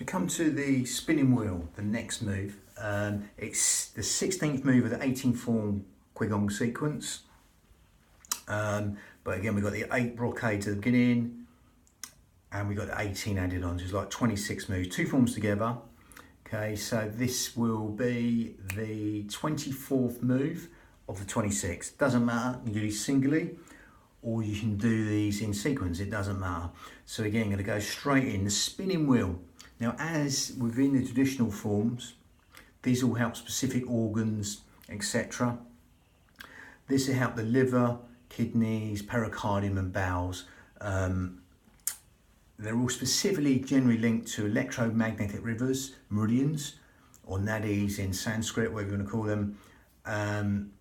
we come to the spinning wheel, the next move. It's the 16th move of the 18 form qigong sequence. But again, we've got the 8 brocades at the beginning and we've got the 18 added on, so it's like 26 moves, 2 forms together. Okay, so this will be the 24th move of the 26. Doesn't matter, you can do these singly or you can do these in sequence, it doesn't matter. So again, I'm going to go straight in the spinning wheel. Now, as within the traditional forms, these all help specific organs, etc. This will help the liver, kidneys, pericardium and bowels. They're all specifically generally linked to electromagnetic rivers, meridians, or nadis in Sanskrit, whatever you want to call them. And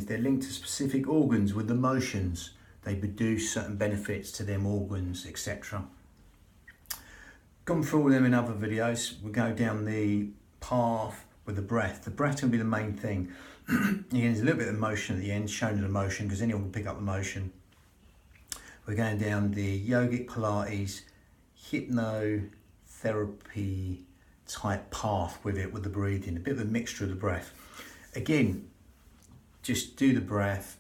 they're linked to specific organs with the motions. They produce certain benefits to them organs, etc. Gone through all them in other videos. We'll go down the path with the breath. The breath will be the main thing. Again, there's a little bit of motion at the end, showing the motion, because anyone can pick up the motion. We're going down the yogic Pilates, hypnotherapy type path with it, with the breathing, a bit of a mixture of the breath. Again, just do the breath,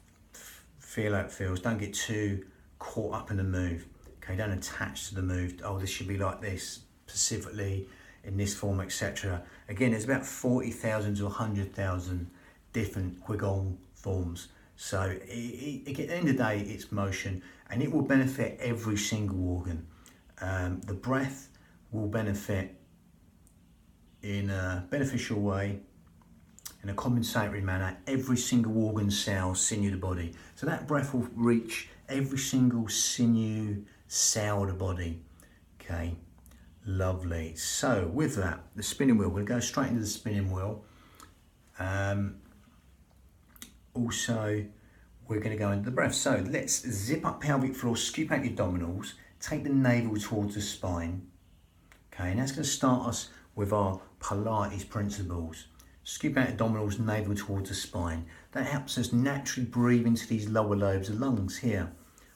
feel how it feels. Don't get too caught up in the move. Okay, don't attach to the move. Oh, this should be like this, specifically in this form, etc. Again, there's about 40,000 to 100,000 different qigong forms. So at the end of the day, it's motion, and it will benefit every single organ. The breath will benefit in a beneficial way, in a compensatory manner, every single organ, cell, sinew of the body. So that breath will reach every single sinew, cell of the body. Okay, lovely. So with that, the spinning wheel, we'll go straight into the spinning wheel. Also, we're going to go into the breath. So let's zip up pelvic floor, scoop out your abdominals, take the navel towards the spine. Okay, and that's going to start us with our Pilates principles. Scoop out abdominals, navel towards the spine. That helps us naturally breathe into these lower lobes of lungs here,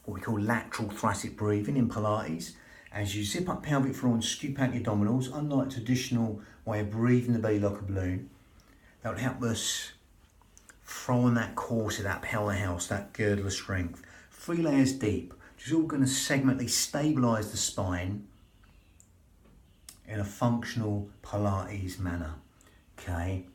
what we call lateral thoracic breathing in Pilates. As you zip up pelvic floor and scoop out your abdominals, unlike traditional way of breathing the belly like a balloon, that will help us throw on that corset, that powerhouse, that girdle of strength. 3 layers deep, which is all going to segmentally stabilise the spine in a functional Pilates manner. Okay,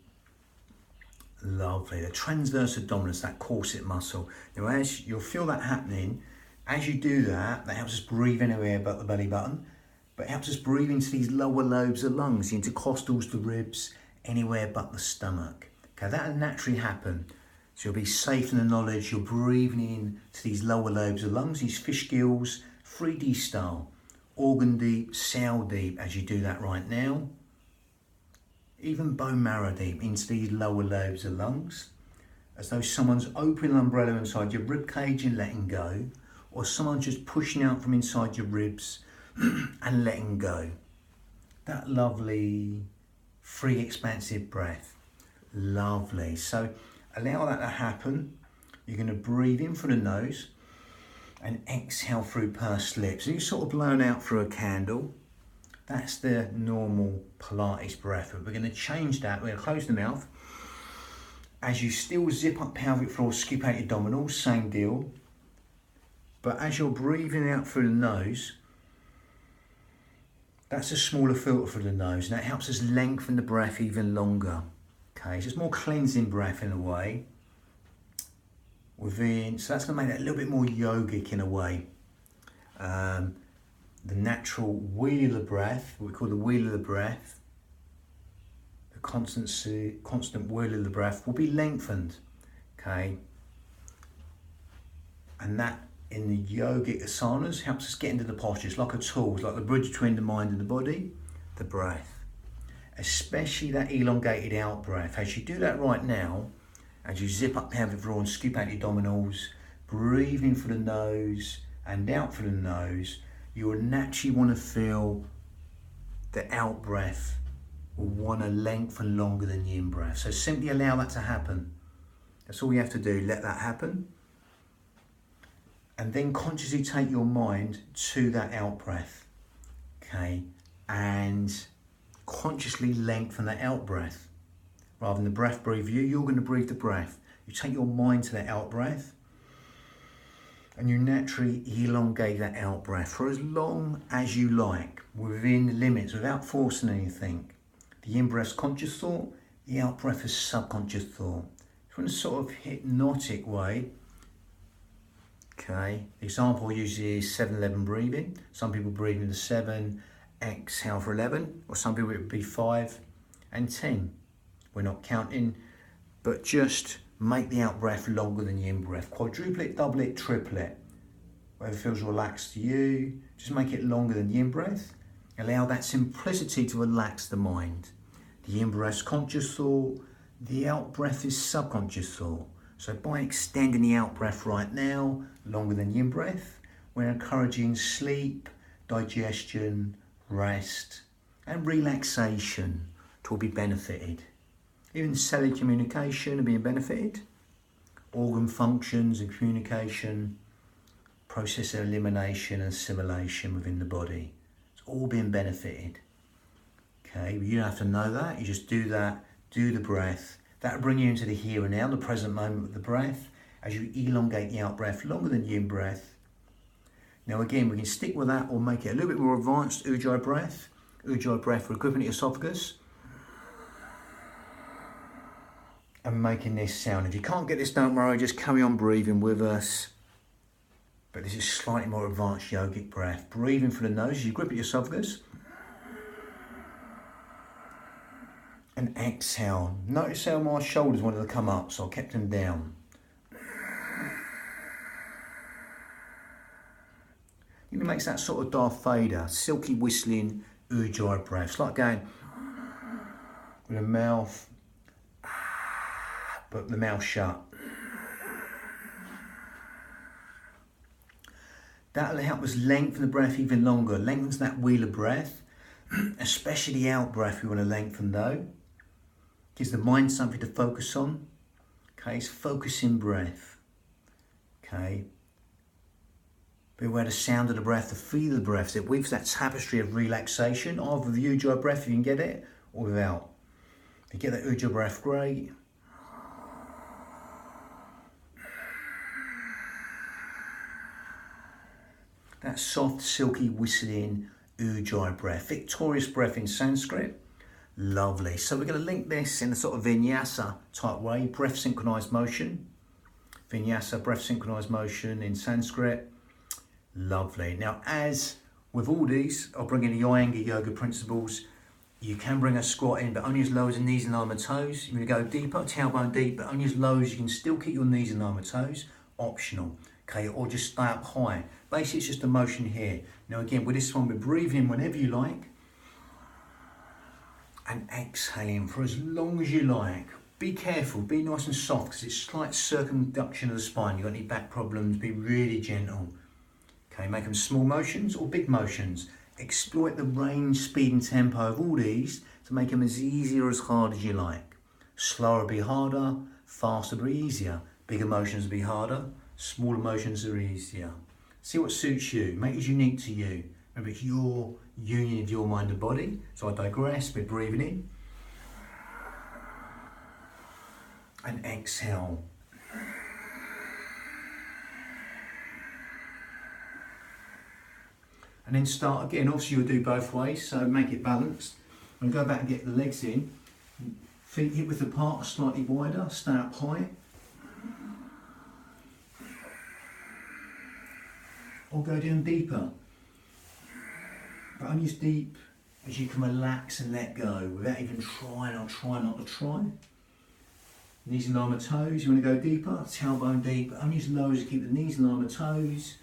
lovely. The transverse abdominis, that corset muscle. Now, as you'll feel that happening, as you do that, that helps us breathe anywhere but the belly button, but it helps us breathe into these lower lobes of lungs, the intercostals, the ribs, anywhere but the stomach. Okay, that'll naturally happen. So you'll be safe in the knowledge you're breathing in to these lower lobes of lungs, these fish gills, 3D style, organ deep, cell deep, as you do that right now. Even bone marrow deep into these lower lobes of lungs, as though someone's opening an umbrella inside your rib cage and letting go, or someone just pushing out from inside your ribs and letting go. That lovely, free, expansive breath. Lovely. So allow that to happen. You're going to breathe in through the nose and exhale through pursed lips. So you're sort of blown out through a candle. That's the normal Pilates breath. But we're going to change that. We're going to close the mouth. As you still zip up pelvic floor, scoop out your abdominals, same deal. But as you're breathing out through the nose, that's a smaller filter for the nose, and that helps us lengthen the breath even longer. Okay, it's just more cleansing breath in a way. So that's going to make that a little bit more yogic in a way. The natural wheel of the breath, what we call the wheel of the breath, the constant wheel of the breath will be lengthened. Okay, and that in the yogic asanas helps us get into the posture. It's like a tool, it's like the bridge between the mind and the body, the breath. Especially that elongated out breath. As you do that right now, as you zip up pelvic floor and scoop out your abdominals, breathing through the nose and out through the nose, you will naturally want to feel the out breath will want to lengthen longer than the in breath. So simply allow that to happen. That's all you have to do, let that happen. And then consciously take your mind to that out breath. Okay, and consciously lengthen that out breath. Rather than the breath breathe you, you're going to breathe the breath. You take your mind to that out breath and you naturally elongate that out breath for as long as you like, within the limits, without forcing anything. The in-breath's conscious thought, the out-breath is subconscious thought. So in a sort of hypnotic way, okay, the example usually is 7-11 breathing. Some people breathe into 7, exhale for 11, or some people it would be 5 and 10. We're not counting, but just make the out-breath longer than the in-breath. Quadruple it, double it, triple it. Whatever feels relaxed to you, just make it longer than the in-breath. Allow that simplicity to relax the mind. The in-breath's conscious thought, the out-breath is subconscious thought. So by extending the out-breath right now, longer than the in-breath, we're encouraging sleep, digestion, rest, and relaxation to all be benefited. Even cellular communication are being benefited. Organ functions and communication, process of elimination and assimilation within the body. It's all being benefited. Okay, but you don't have to know that. You just do that, do the breath. That'll bring you into the here and now, the present moment with the breath, as you elongate the out breath longer than the in breath. Now again, we can stick with that or make it a little bit more advanced. Ujjayi breath. Ujjayi breath for gripping the esophagus. And making this sound. If you can't get this, don't worry, just carry on breathing with us. But this is slightly more advanced yogic breath. Breathing through the nose as you grip at your esophagus. And exhale. Notice how my shoulders wanted to come up, so I kept them down. It makes that sort of Darth Vader, silky whistling Ujjayi breath. It's like going with the mouth, but the mouth shut. That'll help us lengthen the breath even longer. Lengthens that wheel of breath, especially the out breath we want to lengthen though. Gives the mind something to focus on. Okay, it's focusing breath. Okay. Be aware of the sound of the breath, the feel of the breath. It weaves that tapestry of relaxation, either with the Ujjayi breath if you can get it, or without. If you get that Ujjayi breath, great. That soft, silky, whistling Ujjayi breath. Victorious breath in Sanskrit. Lovely. So we're going to link this in a sort of vinyasa type way. Breath synchronized motion. Vinyasa, breath synchronized motion in Sanskrit. Lovely. Now, as with all these, I'll bring in the Iyengar yoga principles. You can bring a squat in, but only as low as the knees in line with toes. You're going to go deeper, tailbone deep, but only as low as you can still keep your knees in line with toes. Optional. Okay, or just stay up high. Basically, it's just a motion here. Now, again, with this one, we're breathing in whenever you like. And exhaling for as long as you like. Be careful, be nice and soft, because it's slight circumduction of the spine. You've got any back problems, be really gentle. Okay, make them small motions or big motions. Exploit the range, speed and tempo of all these to make them as easy or as hard as you like. Slower be harder, faster be easier. Bigger motions be harder, smaller motions are easier. See what suits you, make it unique to you. Remember, it's your union of your mind and body. So I digress, we're breathing in. And exhale. And then start again. Obviously you'll do both ways, so make it balanced. And go back and get the legs in. Feet hip width apart, slightly wider, stay up high. Or go down deeper. But only as deep as you can relax and let go without even trying or try not to try. Knees in line with toes, you want to go deeper, tailbone deep, but only as low as you keep the knees in line with toes.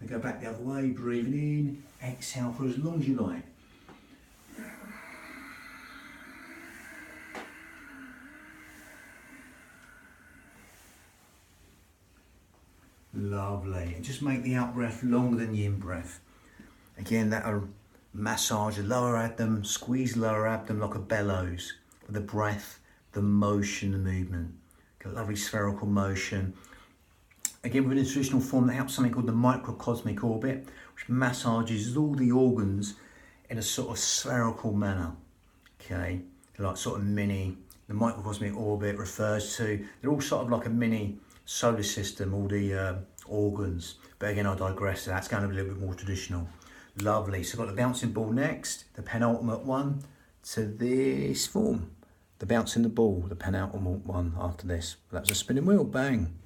And go back the other way, breathing in, exhale for as long as you like. Lovely. And just make the out breath longer than the in breath. Again, that'll massage the lower abdomen, squeeze the lower abdomen like a bellows. With the breath, the motion, the movement. Get a lovely spherical motion. Again, within a traditional form, that helps something called the microcosmic orbit, which massages all the organs in a sort of spherical manner, okay, like sort of mini, the microcosmic orbit refers to, they're all sort of like a mini solar system, all the organs, but again I digress, that's going to be a little bit more traditional. Lovely, so I've got the bouncing ball next, the penultimate one, to this form. The bouncing the ball, the penultimate one after this. That's a spinning wheel, bang.